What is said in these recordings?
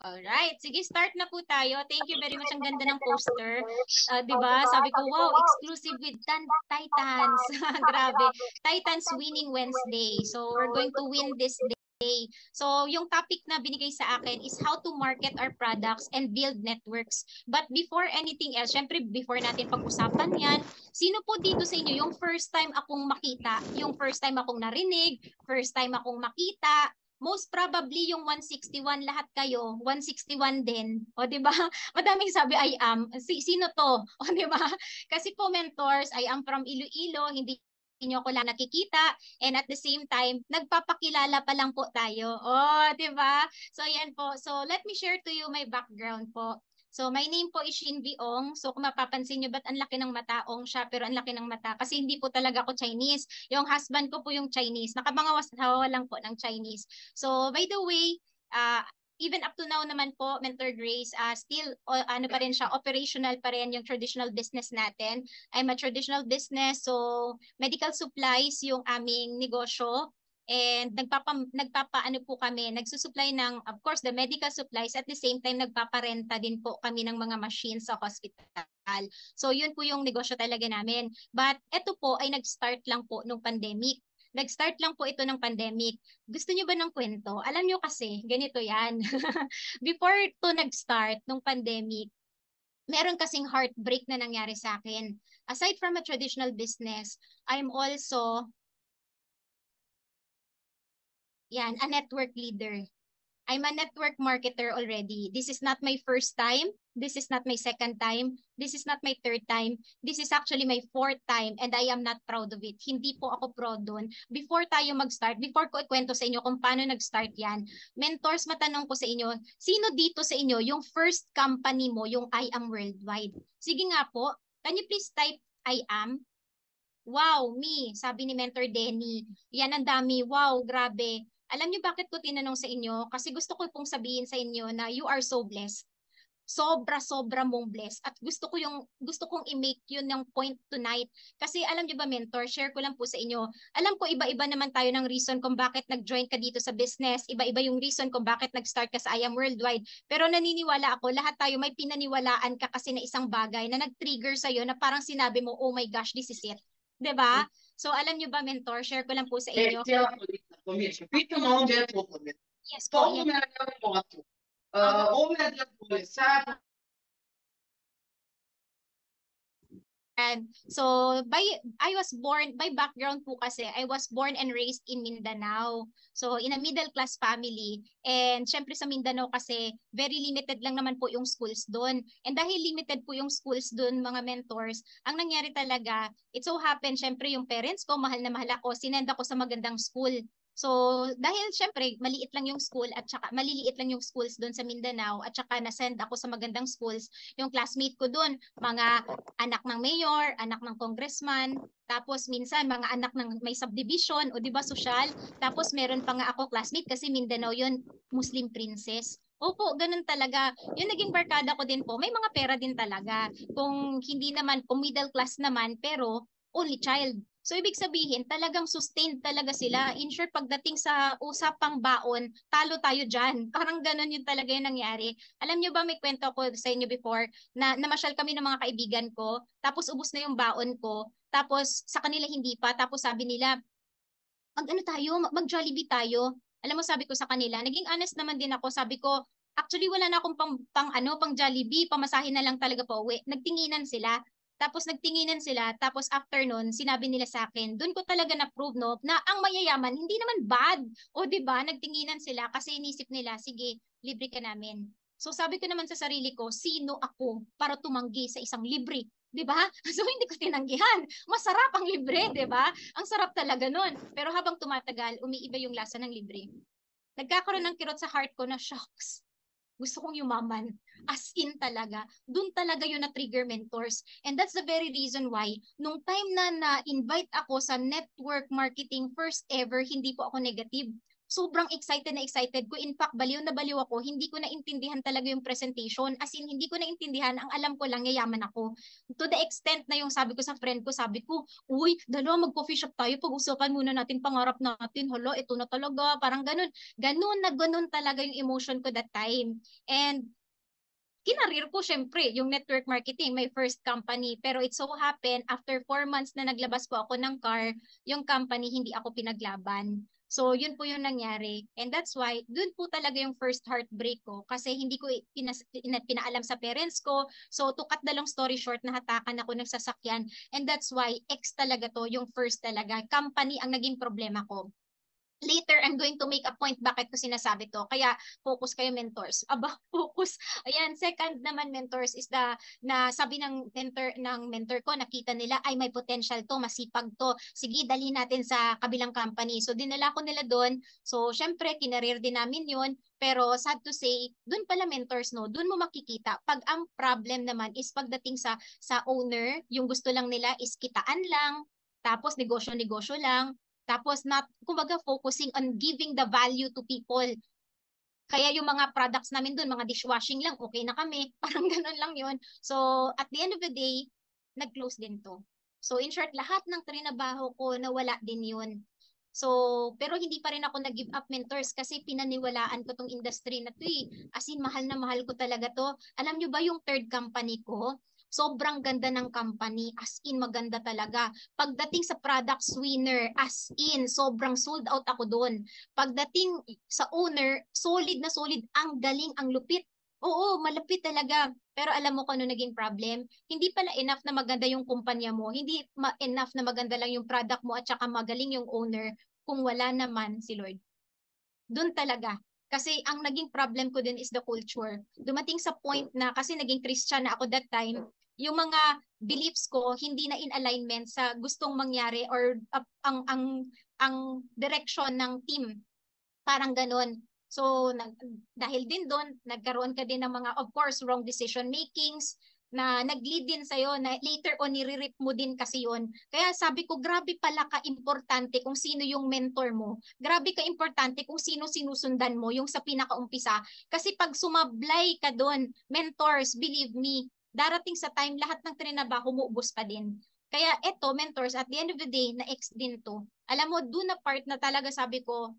Alright, sige, start na po tayo. Thank you very much. Ang ganda ng poster. 'Di ba? Sabi ko, wow, exclusive with Titans. Grabe. Titans winning Wednesday. So, we're going to win this day. So, yung topic na binigay sa akin is how to market our products and build networks. But before anything else, syempre before natin pag-usapan yan, sino po dito sa inyo yung first time akong makita, yung first time akong narinig, first time akong makita, most probably yung 161 lahat kayo, 161 din. O di ba? Madaming sabi I am. Sino to? O di ba? Kasi po mentors, I am from Iloilo, hindi niyo ko lang nakikita and at the same time nagpapakilala pa lang po tayo. Oh, 'di ba? So yan po. So let me share to you my background po. So my name po is Shin Biong. So kung mapapansin niyo ba't ang laki ng mata, Ong siya pero ang laki ng mata kasi hindi po talaga ako Chinese. Yung husband ko po yung Chinese. Nakabangawa lang po ng Chinese. So by the way, even up to now naman po, Mentor Grace, still ano pa rin siya, operational pa rin yung traditional business natin. I'm a traditional business, so medical supplies yung aming negosyo. And nagpapa ano po kami, nagsusupply ng, of course, the medical supplies. At the same time, nagpaparenta din po kami ng mga machines sa hospital. So yun po yung negosyo talaga namin. But ito po ay nag-start lang po nung pandemic. Nag-start lang po ito ng pandemic. Gusto niyo ba ng kwento? Alam niyo kasi, ganito yan. Before to nag-start nung pandemic, meron kasing heartbreak na nangyari sa akin. Aside from a traditional business, I'm also a network leader. I'm a network marketer already. This is not my first time. This is not my second time. This is not my third time. This is actually my fourth time and I am not proud of it. Hindi po ako proud doon. Before tayo mag-start, before ko ikwento sa inyo kung paano nag-start yan, mentors, matanong ko sa inyo, sino dito sa inyo yung first company mo, yung I Am Worldwide? Sige nga po, can you please type I Am? Wow, me, sabi ni Mentor Denny. Yan ang dami. Wow, grabe. Alam niyo bakit ko tinanong sa inyo? Kasi gusto ko pong sabihin sa inyo na you are so blessed. Sobra-sobra mong blessed. At gusto kong i-make yun ng point tonight. Kasi alam niyo ba, mentor, share ko lang po sa inyo. Alam ko iba-iba naman tayo ng reason kung bakit nag-join ka dito sa business. Iba-iba yung reason kung bakit nag-start ka sa I Am Worldwide. Pero naniniwala ako, lahat tayo may pinaniwalaan ka kasi na isang bagay na nag-trigger sa'yo na parang sinabi mo, oh my gosh, this is it. 'Di ba? So alam niyo ba, mentor, share ko lang po sa inyo. Yes po, yes. And so I was born by background po kasi I was born and raised in Mindanao. So in a middle class family and syempre sa Mindanao kasi very limited lang naman po yung schools doon. And dahil limited po yung schools doon mga mentors, ang nangyari talaga, it so happened syempre yung parents ko mahal na mahal ako, sinend ako sa magandang school. So, dahil syempre maliit lang yung school at saka maliliit lang yung schools doon sa Mindanao at saka na-send ako sa magandang schools, yung classmate ko doon, mga anak ng mayor, anak ng congressman, tapos minsan mga anak ng may subdivision o 'di ba social, tapos meron pa nga ako classmate kasi Mindanao 'yun, Muslim princess. Opo, ganun talaga. Yung naging barkada ko din po, may mga pera din talaga. Kung hindi naman, kung middle class naman, pero only child. So, ibig sabihin, talagang sustained talaga sila. In short, pagdating sa usapang baon, talo tayo dyan. Parang ganun yung talaga yung nangyari. Alam nyo ba, may kwento ko sa inyo before, na namasyal kami ng mga kaibigan ko, tapos ubos na yung baon ko, tapos sa kanila hindi pa, tapos sabi nila, mag-ano tayo, mag-Jollibee tayo. Alam mo, sabi ko sa kanila, naging honest naman din ako, sabi ko, actually wala na akong pang Jollibee, pamasahin na lang talaga po uwi. Nagtinginan sila. Tapos nagtinginan sila, tapos after nun, sinabi nila sa akin, doon ko talaga na-prove no, na ang mayayaman, hindi naman bad. O di ba nagtinginan sila kasi inisip nila, sige, libre ka namin. So sabi ko naman sa sarili ko, sino ako para tumanggi sa isang libre? 'Di ba? So hindi ko tinanggihan. Masarap ang libre, 'di ba? Ang sarap talaga nun. Pero habang tumatagal, umiiba yung lasa ng libre. Nagkakaroon ng kirot sa heart ko na shocks. Gusto kong yumaman. As in talaga. Doon talaga yun na trigger mentors. And that's the very reason why, nung time na na-invite ako sa network marketing first ever, hindi po ako negative. sobrang excited na excited ko. In fact, baliw na baliw ako. Hindi ko naintindihan talaga yung presentation. As in, hindi ko naintindihan. Ang alam ko lang, yayaman ako. To the extent na yung sabi ko sa friend ko, sabi ko, uy, dalawa mag-coffee shop tayo. Pag-usapan muna natin pangarap natin. Hala, ito na talaga. Parang ganun. Ganun talaga yung emotion ko that time. And kinarir ko syempre yung network marketing, my first company. Pero it so happened, after 4 months na naglabas po ako ng car, yung company hindi ako pinaglaban. So, yun po yung nangyari. And that's why, dun po talaga yung first heartbreak ko. Kasi hindi ko pinaalam sa parents ko. So, to cut the long story short, nahatakan ako ng sasakyan. And that's why, ex talaga to, yung first talaga. Company ang naging problema ko. Later, I'm going to make a point bakit ko sinasabi to. Kaya focus kayo mentors. Aba, focus. Ayan, second naman mentors is na sabi ng mentor ko, nakita nila ay may potential to, masipag to. Sige, dali natin sa kabilang company. So dinala ko nila doon. So syempre, kinareer din namin 'yon. Pero sad to say, doon pala mentors no, doon mo makikita. Pag ang problem naman is pagdating sa owner, yung gusto lang nila is kitaan lang, tapos negosyo-negosyo lang. Tapos not kumbaga focusing on giving the value to people. Kaya yung mga products namin doon, mga dishwashing lang, okay na kami. Parang ganun lang yun. So at the end of the day, nag-close din to. So in short, lahat ng trinabaho ko nawala din yun. So, pero hindi pa rin ako nag-give up mentors kasi pinaniwalaan ko tong industry na to eh. As in, mahal na mahal ko talaga to. Alam nyo ba yung third company ko? Sobrang ganda ng company. As in, maganda talaga. Pagdating sa products winner, as in, sobrang sold out ako doon. Pagdating sa owner, solid na solid. Ang galing, ang lupit. Oo, malapit talaga. Pero alam mo kung ano naging problem? Hindi pala enough na maganda yung kumpanya mo. Hindi enough na maganda lang yung product mo at saka magaling yung owner kung wala naman si Lord. Doon talaga. Kasi ang naging problem ko din is the culture. Dumating sa point na, kasi naging Christian na ako that time, yung mga beliefs ko hindi na in alignment sa gustong mangyari or ang direction ng team. Parang ganun. So, dahil din doon, nagkaroon ka din ng mga, of course, wrong decision makings, na nag-lead din sa'yo, na later on, nire-rip mo din kasi yon. Kaya sabi ko, grabe pala ka-importante kung sino yung mentor mo. Grabe ka-importante kung sino sinusundan mo, yung sa pinakaumpisa. Kasi pag sumablay ka doon, mentors, believe me, darating sa time, lahat ng trinabaho mo, ubos pa din. Kaya eto, mentors, at the end of the day, na-ex din to. Alam mo, doon na part na talaga sabi ko,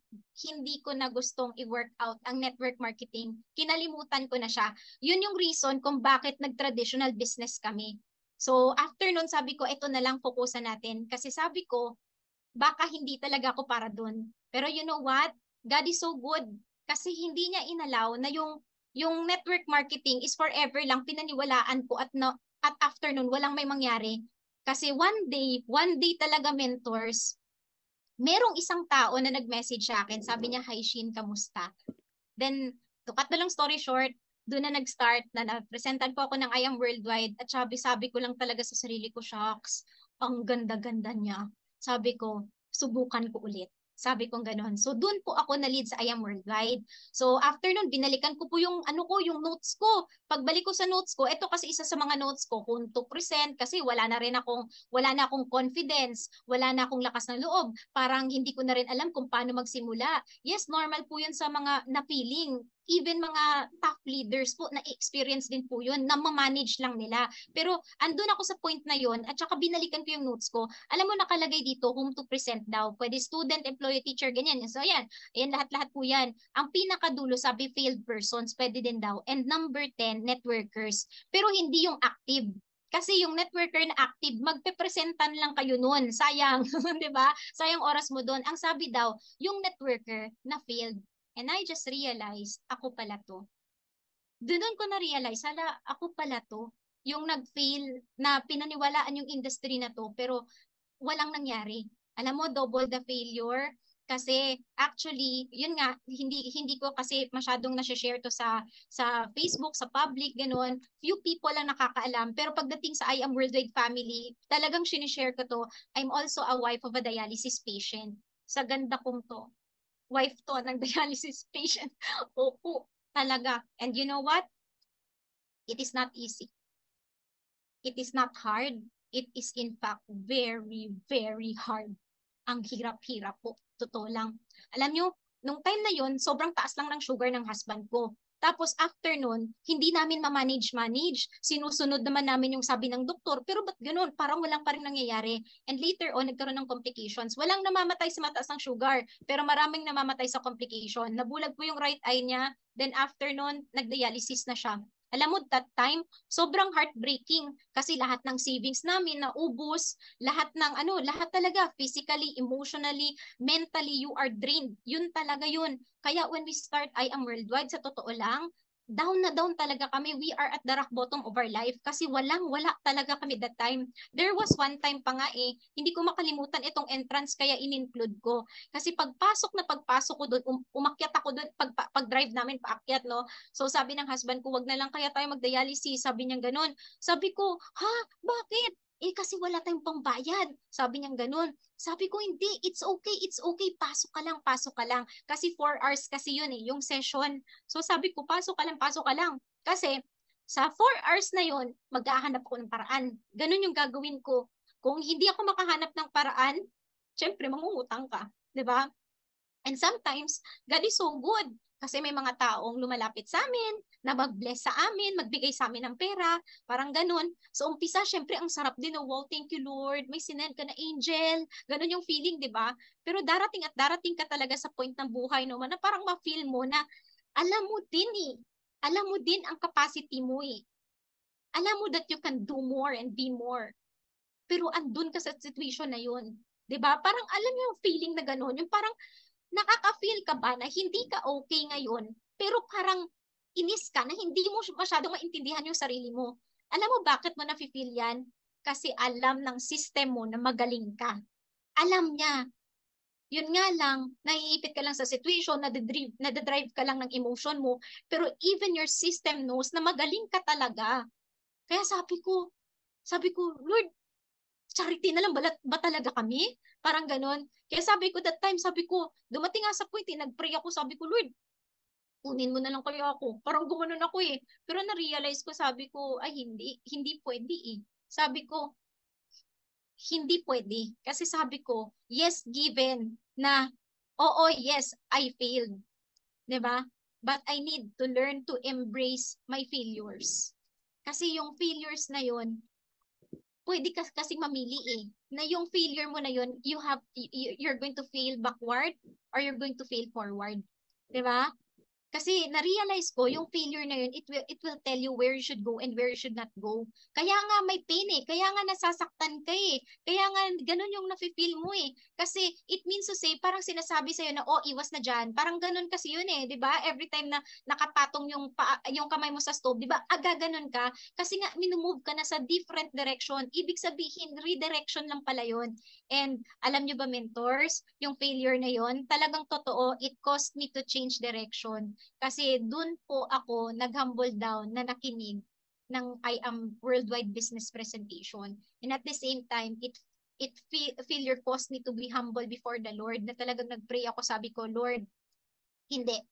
hindi ko na gustong i-work out ang network marketing. Kinalimutan ko na siya. Yun yung reason kung bakit nag-traditional business kami. So, after nun, sabi ko, ito na lang fokusan natin. Kasi sabi ko, baka hindi talaga ako para dun. Pero you know what? God is so good. Kasi hindi niya inalaw na yung network marketing is forever lang pinaniwalaan ko at after nun, walang may mangyari. Kasi one day talaga mentors, merong isang tao na nag-message sa akin. Sabi niya, "Hi Shin, kamusta?" Then, to cut the long story short, doon na nag-start na napresentan po ako ng I Am Worldwide at sabi ko lang talaga sa sarili ko, shucks, ang ganda-ganda niya. Sabi ko, subukan ko ulit. Sabi kong gano'n. So, doon po ako na-lead sa I Am Worldwide. So, after nun, binalikan ko po yung, yung notes ko. Pagbalik ko sa notes ko, ito kasi isa sa mga notes ko, kung to present, kasi wala na akong confidence, wala na akong lakas ng loob. Parang hindi ko na rin alam kung paano magsimula. Yes, normal po yun sa mga na-feeling. Even mga top leaders po, na-experience din po yun, na ma-manage lang nila. Pero andun ako sa point na yun, at saka binalikan ko yung notes ko. Alam mo, nakalagay dito, whom to present daw. Pwede student, employee, teacher, ganyan. So ayan, lahat-lahat po yan. Ang pinakadulo, sabi, failed persons, pwede din daw. And number 10, networkers. Pero hindi yung active. Kasi yung networker na active, magpe-presentan lang kayo nun. Sayang, di ba? Sayang oras mo doon. Ang sabi daw, yung networker na failed. And I just realized, ako pala to. Doon ko na-realize, ako pala to. Yung nag-fail na pinaniwalaan yung industry na to, pero walang nangyari. Alam mo, double the failure. Kasi actually, yun nga, hindi ko kasi masyadong na-share to sa Facebook, sa public, ganun. Few people lang nakakaalam. Pero pagdating sa I Am Worldwide Family, talagang sinishare ko to. I'm also a wife of a dialysis patient. Sa ganda kong to, wife to ng dialysis patient. Opo, talaga. And you know what? It is not easy. It is not hard. It is in fact very, very hard. Ang hirap-hirap po. Totoo lang. Alam nyo, nung time na yun, sobrang taas lang ng sugar ng husband ko. Tapos after nun, hindi namin ma-manage. Sinusunod naman namin yung sabi ng doktor. Pero ba't ganun? Parang walang pa rin nangyayari. And later on, nagkaroon ng complications. Walang namamatay sa mataas ng sugar, pero maraming namamatay sa complication. Nabulag po yung right eye niya. Then after nun, nag-dialysis na siya. Alam mo, that time, sobrang heartbreaking kasi lahat ng savings namin naubos, lahat talaga, physically, emotionally, mentally, you are drained. Yun talaga yun. Kaya when we start I Am Worldwide, sa totoo lang, down na down talaga kami. We are at the rock bottom of our life kasi wala talaga kami that time. There was one time pa nga hindi ko makalimutan itong entrance kaya in-include ko. Kasi pagpasok ko doon, umakyat ako doon, pag-drive namin paakyat, no? So sabi ng husband ko, wag na lang kaya tayo mag-dialysis. Sabi niya ganun. Sabi ko, ha? Bakit? Kasi wala tayong pangbayad. Sabi niya ganun. Sabi ko, hindi, it's okay, pasok ka lang. Kasi 4 hours kasi yun yung session. So sabi ko, pasok ka lang. Kasi sa 4 hours na yun, maghahanap ako ng paraan. Ganun yung gagawin ko. Kung hindi ako makahanap ng paraan, syempre mangungutang ka. 'Di ba? And sometimes, God is so good. Kasi may mga taong lumalapit sa amin, na mag-bless sa amin, magbigay sa amin ng pera, parang ganun. So umpisa, syempre ang sarap din, wow, thank you Lord, may sinend ka na angel. Ganun yung feeling, di ba? Pero darating ka talaga sa point ng buhay no, na parang ma-feel mo na alam mo din ang capacity mo Alam mo that you can do more and be more. Pero andun ka sa situation na yun. 'Di ba? Parang alam mo yung feeling na gano'n, yung parang nakaka-feel ka ba na hindi ka okay ngayon, pero parang inis ka na hindi mo masyadong maintindihan yung sarili mo. Alam mo bakit mo nafe-feel yan? Kasi alam ng system mo na magaling ka. Alam niya. Yun nga lang, naiipit ka lang sa situation, nadadrive ka lang ng emotion mo, pero even your system knows na magaling ka talaga. Kaya sabi ko, Lord, charity na lang ba talaga kami? Parang ganon. Kaya sabi ko that time, dumating nga sa point, nag-pray ako, sabi ko, Lord, kunin mo na lang kayo ako. Parang gumanon ako Pero na-realize ko, sabi ko, ay hindi pwede Sabi ko, hindi pwede. Kasi sabi ko, yes, given na, oo, yes, I failed. 'Di ba? But I need to learn to embrace my failures. Kasi yung failures na yun, pwede ka kasing mamili na yung failure mo na yun, you're going to fail backward or you're going to fail forward. 'Di ba? Kasi na-realize ko, yung failure na yun, it will tell you where you should go and where you should not go. Kaya nga may pain kaya nga nasasaktan ka kaya nga ganun yung nafe-feel mo Kasi it means to say, parang sinasabi sa'yo na, oh, iwas na dyan. Parang ganun kasi yun di ba? Every time na nakapatong yung kamay mo sa stove, di ba? Ganun ka. Kasi nga, minumove ka na sa different direction. Ibig sabihin, redirection lang pala yun. And alam nyo ba, mentors, yung failure na yun, talagang totoo, it caused me to change direction. Kasi dun po ako nag-humble down na nakinig ng I Am Worldwide Business Presentation. And at the same time, failure caused me to be humble before the Lord, na talagang nag-pray ako, sabi ko, Lord, hindi.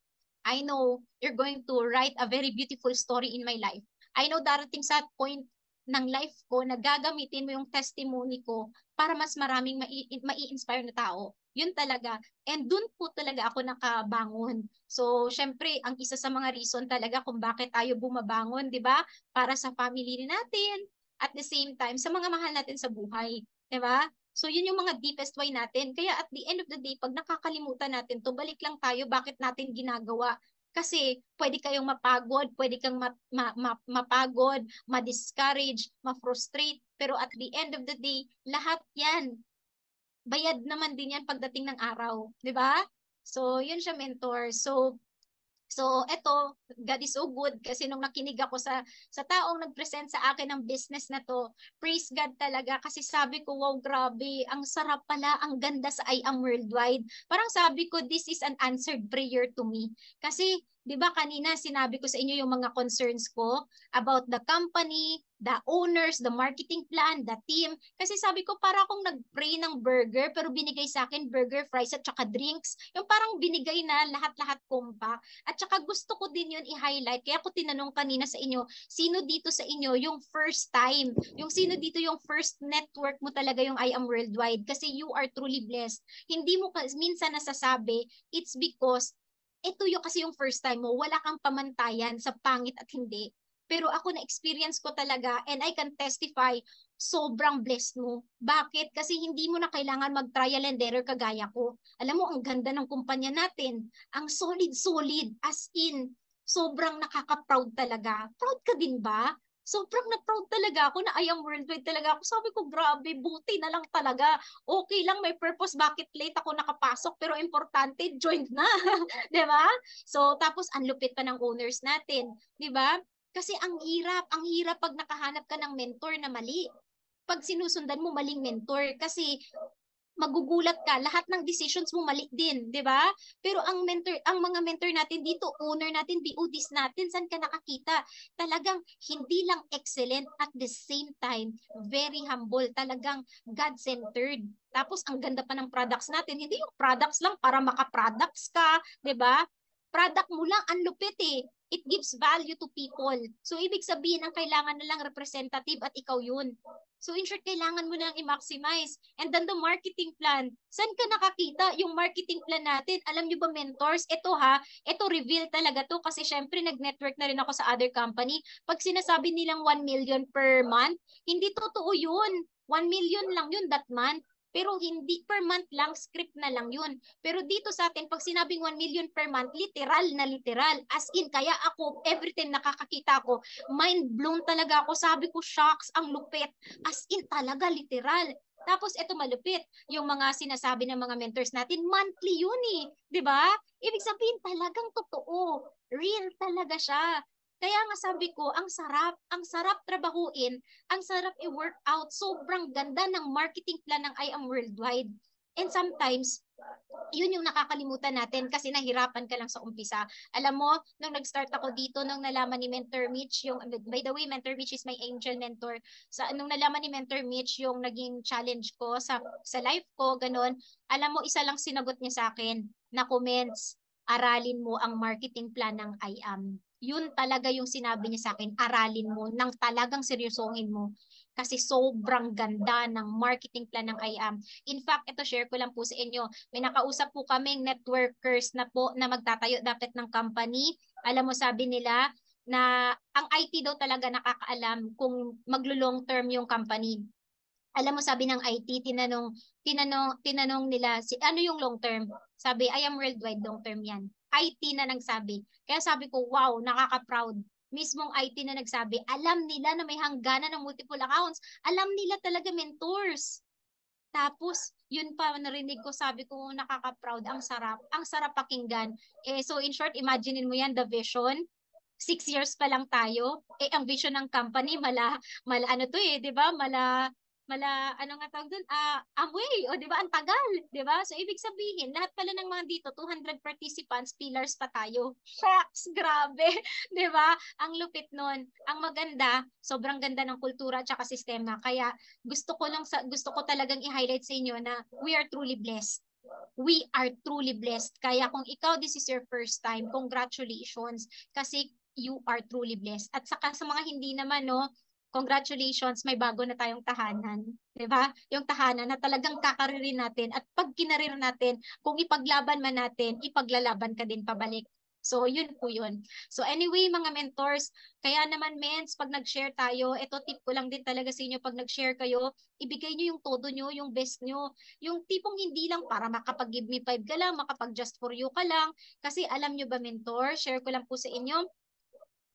I know you're going to write a very beautiful story in my life. I know darating sa point ng life ko na gagamitin mo yung testimony ko para mas maraming mai-inspire na tao. Yun talaga. And dun po talaga ako nakabangon. So, syempre, ang isa sa mga reason talaga kung bakit tayo bumabangon, di ba? Para sa family natin. At the same time, sa mga mahal natin sa buhay. Di ba? So, yun yung mga deepest why natin. Kaya at the end of the day, pag nakakalimutan natin to, balik lang tayo bakit natin ginagawa. Kasi pwede kayong mapagod, pwede kang mapagod, ma-discourage, ma-frustrate, pero at the end of the day, lahat yan, bayad naman din yan pagdating ng araw. Di ba? So, yun siya, mentor. So eto, God is so good kasi nung nakinig ako sa taong nag-present sa akin ng business na to, praise God talaga kasi sabi ko, wow, grabe, ang sarap pala, ang ganda sa I Am Worldwide. Parang sabi ko, this is an answered prayer to me. Kasi 'Di ba kanina sinabi ko sa inyo yung mga concerns ko about the company, the owners, the marketing plan, the team. Kasi sabi ko para akong nag-pray ng burger pero binigay sa akin burger, fries at saka drinks. Yung parang binigay na lahat-lahat kumpa. At saka gusto ko din yun i-highlight. Kaya ako tinanong kanina sa inyo, sino dito sa inyo yung first time? Yung sino dito yung first network mo talaga yung I Am Worldwide? Kasi you are truly blessed. Hindi mo minsan nasasabi, it's because ito yung kasi yung first time mo, wala kang pamantayan sa pangit at hindi. Pero ako na-experience ko talaga and I can testify, sobrang blessed mo. Bakit? Kasi hindi mo na kailangan mag-trial and error kagaya ko. Alam mo, ang ganda ng kumpanya natin. Ang solid-solid, as in, sobrang nakaka-proud talaga. Proud ka din ba? Sobrang na-proud talaga ako na I am worldwide talaga ako. Sabi ko, grabe, buti na lang talaga. Okay lang, may purpose bakit late ako nakapasok, pero importante, joined na. 'Di ba? So, tapos ang lupit pa ng owners natin, 'di ba? Kasi ang hirap pag nakahanap ka ng mentor na mali. Pag sinusundan mo maling mentor kasi magugulat ka, lahat ng decisions mo mali din, 'di ba? Pero ang mga mentor natin dito, owner natin, BODs natin, saan ka nakakita? Talagang hindi lang excellent at the same time very humble, talagang God-centered. Tapos ang ganda pa ng products natin, hindi yung products lang para maka-products ka, 'di ba? Product mo lang ang lupit eh. It gives value to people. So ibig sabihin ang kailangan na lang representative at ikaw 'yun. So in short, kailangan mo na lang i-maximize. And then the marketing plan. Saan ka nakakita yung marketing plan natin? Alam nyo ba mentors? Ito ha, ito reveal talaga to kasi syempre nag-network na rin ako sa other company. Pag sinasabi nilang 1 million per month, hindi totoo yun. 1 million lang yun that month. Pero hindi per month lang, script na lang yun. Pero dito sa atin, pag sinabing 1 million per month, literal na literal. As in, kaya ako, every time nakakakita ko, mind blown talaga ako. Sabi ko, shocks, ang lupit. As in talaga, literal. Tapos ito malupit, yung mga sinasabi ng mga mentors natin, monthly yun eh. 'Di ba? Ibig sabihin talagang totoo. Real talaga siya. Kaya nga sabi ko, ang sarap trabahuin, ang sarap i-workout. Sobrang ganda ng marketing plan ng I Am Worldwide. And sometimes, yun yung nakakalimutan natin kasi nahirapan ka lang sa umpisa. Alam mo, nung nag-start ako dito, nung nalaman ni Mentor Mitch, yung, by the way, Mentor Mitch is my angel mentor. Nung nalaman ni Mentor Mitch yung naging challenge ko sa life ko, ganun, alam mo, isa lang sinagot niya sa akin na comments, aralin mo ang marketing plan ng I Am. Yun talaga yung sinabi niya sa akin, aralin mo, nang talagang seryosohin mo. Kasi sobrang ganda ng marketing plan ng I Am. In fact, ito share ko lang po sa inyo. May nakausap po kaming networkers na po na magtatayo dapat ng company. Alam mo, sabi nila na ang IT daw talaga nakakaalam kung maglo-long term yung company. Alam mo, sabi ng IT, tinanong nila, ano yung long term? Sabi, I am worldwide long term yan. IT na nagsabi. Kaya sabi ko, wow, nakaka-proud. Mismong IT na nagsabi, alam nila na may hangganan ng multiple accounts. Alam nila talaga mentors. Tapos, yun pa narinig ko, sabi ko, nakaka-proud, ang sarap pakinggan. So in short, imaginein mo yan, the vision, 6 years pa lang tayo. Ang vision ng company, mala ano to eh, di ba? Ano nga tawag dun? Amway, o di ba? Ang tagal, di ba? So, ibig sabihin, lahat pala ng mga dito, 200 participants, pillars pa tayo. Shucks, grabe, di ba? Ang lupit nun. Ang maganda, sobrang ganda ng kultura at saka sistema. Kaya, gusto ko talagang i-highlight sa inyo na we are truly blessed. We are truly blessed. Kaya kung ikaw, this is your first time, congratulations. Kasi you are truly blessed. At saka sa mga hindi naman, no, congratulations, may bago na tayong tahanan. 'Di ba? Yung tahanan na talagang kakaririn natin at pag kinarir natin, kung ipaglaban man natin, ipaglalaban ka din pabalik. So, yun po yun. So, anyway, mga mentors, kaya naman, mens, pag nag-share tayo, ito tip ko lang din talaga sa inyo, pag nag-share kayo, ibigay nyo yung todo nyo, yung best nyo. Yung tipong hindi lang para makapag-give me 5 ka lang, makapag-just for you ka lang. Kasi alam nyo ba, mentor, share ko lang po sa inyo,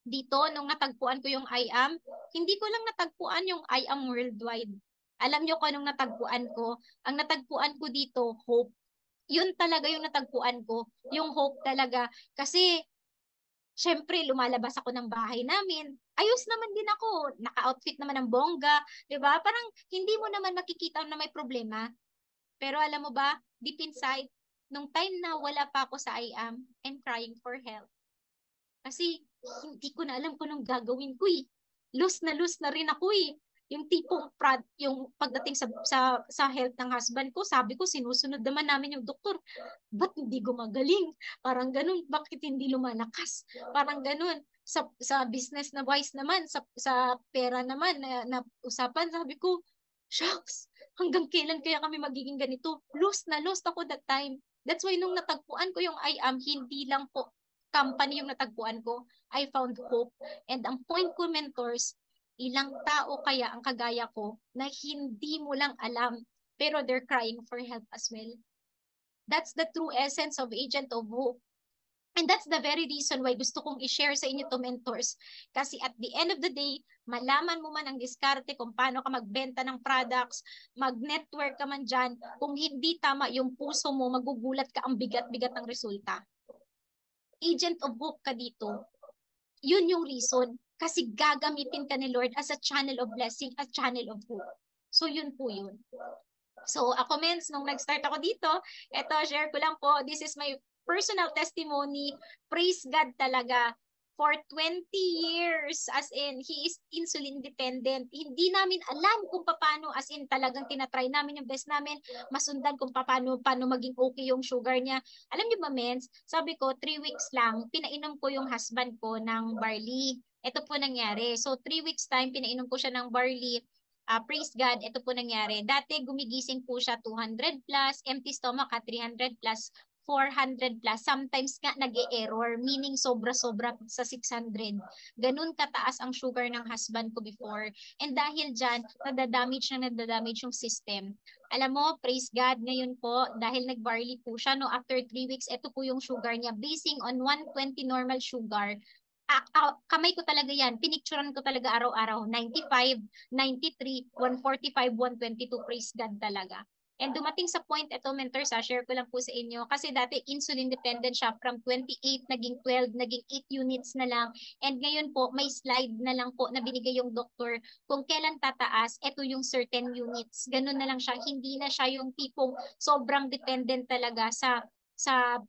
dito, nung natagpuan ko yung I Am, hindi ko lang natagpuan yung I Am Worldwide. Alam nyo ko anong natagpuan ko? Ang natagpuan ko dito, hope. Yun talaga yung natagpuan ko. Yung hope talaga. Kasi, syempre, lumalabas ako ng bahay namin. Ayos naman din ako. Naka-outfit naman ng bongga. 'Di ba? Parang hindi mo naman makikita na may problema. Pero alam mo ba, deep inside, nung time na wala pa ako sa I Am, I'm crying for help. Kasi hindi ko na alam kung anong gagawin ko eh. Lose na rin ako eh. Yung tipong yung pagdating sa health ng husband ko, sabi ko sinusunod naman namin yung doktor. Ba't hindi gumagaling? Parang ganun, bakit hindi lumalakas? Parang ganun. Sa business na wise naman, sa pera naman na usapan, sabi ko, shucks, hanggang kailan kaya kami magiging ganito? Lost ako that time. That's why nung natagpuan ko yung I am, hindi lang po company yung natagpuan ko, I found hope. And ang point ko, mentors, ilang tao kaya ang kagaya ko na hindi mo lang alam, pero they're crying for help as well. That's the true essence of Agent of Hope. And that's the very reason why gusto kong i-share sa inyo to, mentors. Kasi at the end of the day, malaman mo man ang diskarte kung paano ka magbenta ng products, mag-network ka man dyan, kung hindi tama yung puso mo, magugulat ka ang bigat-bigat ng resulta. Agent of Hope ka dito. Yun yung reason. Kasi gagamitin ka ni Lord as a channel of blessing, a channel of hope. So yun po yun. So ako, mens, nung nag-start ako dito, eto, share ko lang po, this is my personal testimony. Praise God talaga. For 20 years, as in, he is insulin dependent. Hindi namin alam kung paano, as in, talagang tinatry namin yung best namin, masundan kung paano maging okay yung sugar niya. Alam niyo ba, mens, sabi ko, 3 weeks lang, pinainom ko yung husband ko ng barley. Ito po nangyari. So, 3 weeks time, pinainom ko siya ng barley. Praise God, ito po nangyari. Dati gumigising po siya 200 plus, empty stomach 300 plus, 400 plus. Sometimes nga nag-e-error, meaning sobra-sobra sa 600. Ganun kataas ang sugar ng husband ko before. And dahil dyan, nadadamage yung system. Alam mo, praise God, ngayon po, dahil nag-barley po siya, no, after 3 weeks, ito po yung sugar niya. Basing on 120 normal sugar, kamay ko talaga yan. Pinicturean ko talaga araw-araw. 95, 93, 145, 122. Praise God talaga. And dumating sa point, ito, mentors, share ko lang po sa inyo. Kasi dati, insulin dependent siya from 28, naging 12, naging 8 units na lang. And ngayon po, may slide na lang po na binigay yung doktor. Kung kailan tataas, ito yung certain units. Ganun na lang siya. Hindi na siya yung tipong sobrang dependent talaga sa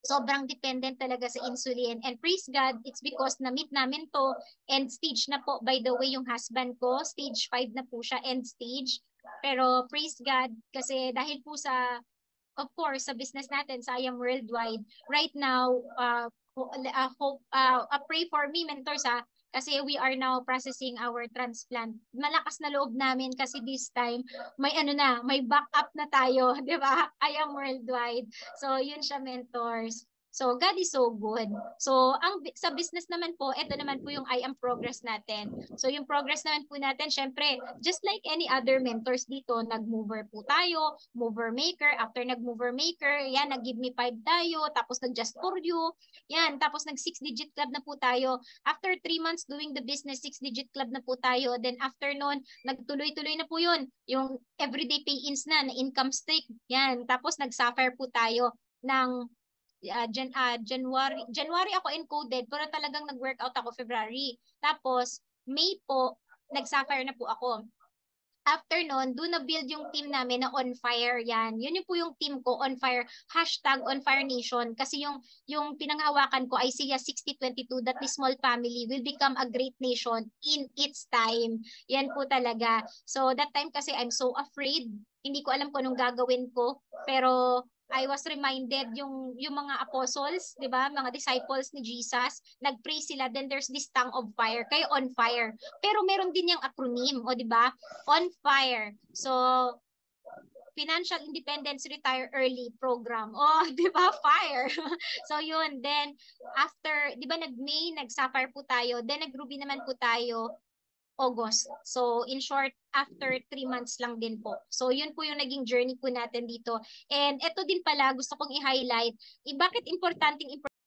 sobrang dependent talaga sa insulin. And praise God, it's because na-meet namin to. End stage na po, by the way, yung husband ko. Stage 5 na po siya, end stage. Pero praise God, kasi dahil po sa, of course, sa business natin, sa I Am Worldwide, right now, pray for me, mentors, kasi we are now processing our transplant. Malakas na loob namin kasi this time, may backup na tayo, di ba? I Am Worldwide. So, yun siya, mentors. So, God is so good. So, sa business naman po, ito naman po yung I Am Progress natin. So, yung progress naman po natin, syempre, just like any other mentors dito, nag-mover po tayo, mover maker. After nag-mover maker, yan, nag-give me 5 tayo, tapos nag-just for you. Yan, tapos nag-6-digit club na po tayo. After 3 months doing the business, 6-digit club na po tayo. Then after nun, nagtuloy-tuloy na po yun. Yung everyday pay-ins na income streak. Yan, tapos nag-suffer po tayo ng January ako encoded, pero talagang nag-workout ako February. Tapos, May po, nag-suffer na po ako. After nun, doon na-build yung team namin na On Fire yan. Yun yung po yung team ko, On Fire, hashtag On Fire Nation. Kasi yung pinanghawakan ko, Isaiah 60:22, that the small family will become a great nation in its time. Yan po talaga. So that time kasi I'm so afraid. Hindi ko alam kung anong gagawin ko. Pero I was reminded yung mga apostles, 'di ba? Mga disciples ni Jesus, nagpray sila, then there's this tongue of fire, kayo on fire. Pero meron din yung acronym, o 'di ba? On fire. So Financial Independence Retire Early Program. Oh, 'di ba? Fire. So yun, then after, 'di ba nag-May, nag-Sapphire po tayo, then nag-Ruby naman po tayo August. So, in short, after 3 months lang din po. So, yun po yung naging journey po natin dito. And ito din pala, gusto kong i-highlight, bakit importante